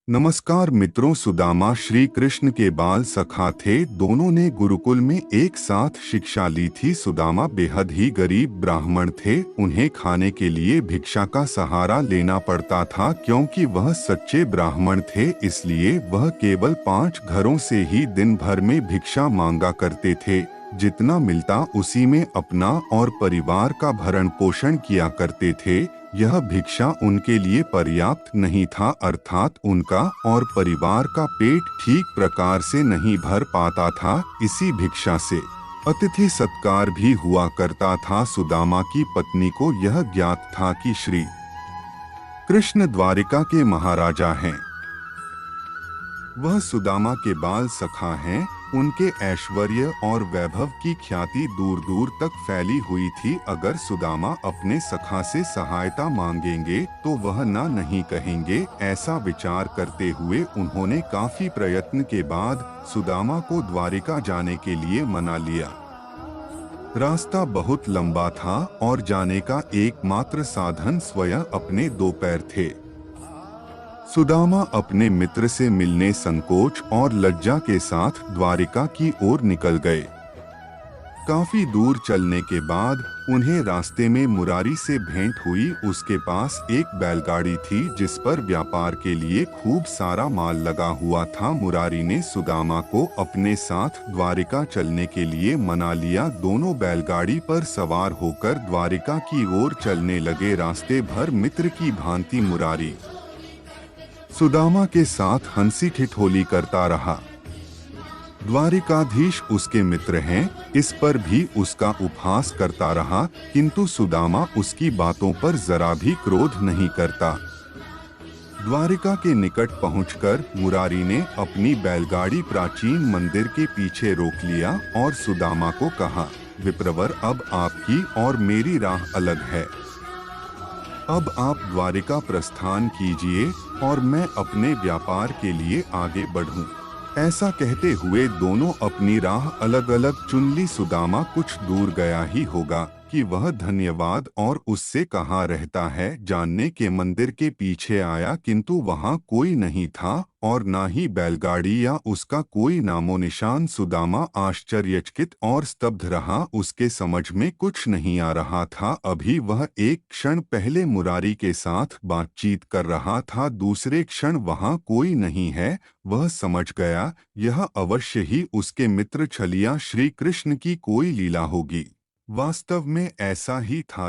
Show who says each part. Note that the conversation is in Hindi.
Speaker 1: नमस्कार मित्रों, सुदामा श्री कृष्ण के बाल सखा थे। दोनों ने गुरुकुल में एक साथ शिक्षा ली थी। सुदामा बेहद ही गरीब ब्राह्मण थे। उन्हें खाने के लिए भिक्षा का सहारा लेना पड़ता था। क्योंकि वह सच्चे ब्राह्मण थे, इसलिए वह केवल 5 घरों से ही दिन भर में भिक्षा मांगा करते थे। जितना मिलता उसी में अपना और परिवार का भरण पोषण किया करते थे। यह भिक्षा उनके लिए पर्याप्त नहीं था, अर्थात उनका और परिवार का पेट ठीक प्रकार से नहीं भर पाता था। इसी भिक्षा से अतिथि सत्कार भी हुआ करता था। सुदामा की पत्नी को यह ज्ञात था कि श्री कृष्ण द्वारिका के महाराजा हैं। वह सुदामा के बाल सखा हैं। उनके ऐश्वर्य और वैभव की ख्याति दूर दूर तक फैली हुई थी। अगर सुदामा अपने सखा से सहायता मांगेंगे तो वह ना नहीं कहेंगे। ऐसा विचार करते हुए उन्होंने काफी प्रयत्न के बाद सुदामा को द्वारिका जाने के लिए मना लिया। रास्ता बहुत लंबा था और जाने का एकमात्र साधन स्वयं अपने 2 पैर थे। सुदामा अपने मित्र से मिलने संकोच और लज्जा के साथ द्वारिका की ओर निकल गए। काफी दूर चलने के बाद उन्हें रास्ते में मुरारी से भेंट हुई। उसके पास एक बैलगाड़ी थी जिस पर व्यापार के लिए खूब सारा माल लगा हुआ था। मुरारी ने सुदामा को अपने साथ द्वारिका चलने के लिए मना लिया। दोनों बैलगाड़ी पर सवार होकर द्वारिका की ओर चलने लगे। रास्ते भर मित्र की भांति मुरारी सुदामा के साथ हंसी ठिठोली करता रहा। द्वारिकाधीश उसके मित्र हैं, इस पर भी उसका उपहास करता रहा, किंतु सुदामा उसकी बातों पर जरा भी क्रोध नहीं करता। द्वारिका के निकट पहुंचकर मुरारी ने अपनी बैलगाड़ी प्राचीन मंदिर के पीछे रोक लिया और सुदामा को कहा, विप्रवर, अब आपकी और मेरी राह अलग है। अब आप द्वारिका प्रस्थान कीजिए और मैं अपने व्यापार के लिए आगे बढ़ूं। ऐसा कहते हुए दोनों अपनी राह अलग अलग चुन ली। सुदामा कुछ दूर गया ही होगा कि वह धन्यवाद और उससे कहाँ रहता है जानने के मंदिर के पीछे आया, किंतु वहाँ कोई नहीं था और ना ही बैलगाड़ी या उसका कोई नामो निशान। सुदामा आश्चर्यचकित और स्तब्ध रहा। उसके समझ में कुछ नहीं आ रहा था। अभी वह एक क्षण पहले मुरारी के साथ बातचीत कर रहा था, दूसरे क्षण वहाँ कोई नहीं है। वह समझ गया यह अवश्य ही उसके मित्र छलिया श्री कृष्ण की कोई लीला होगी। वास्तव में ऐसा ही था।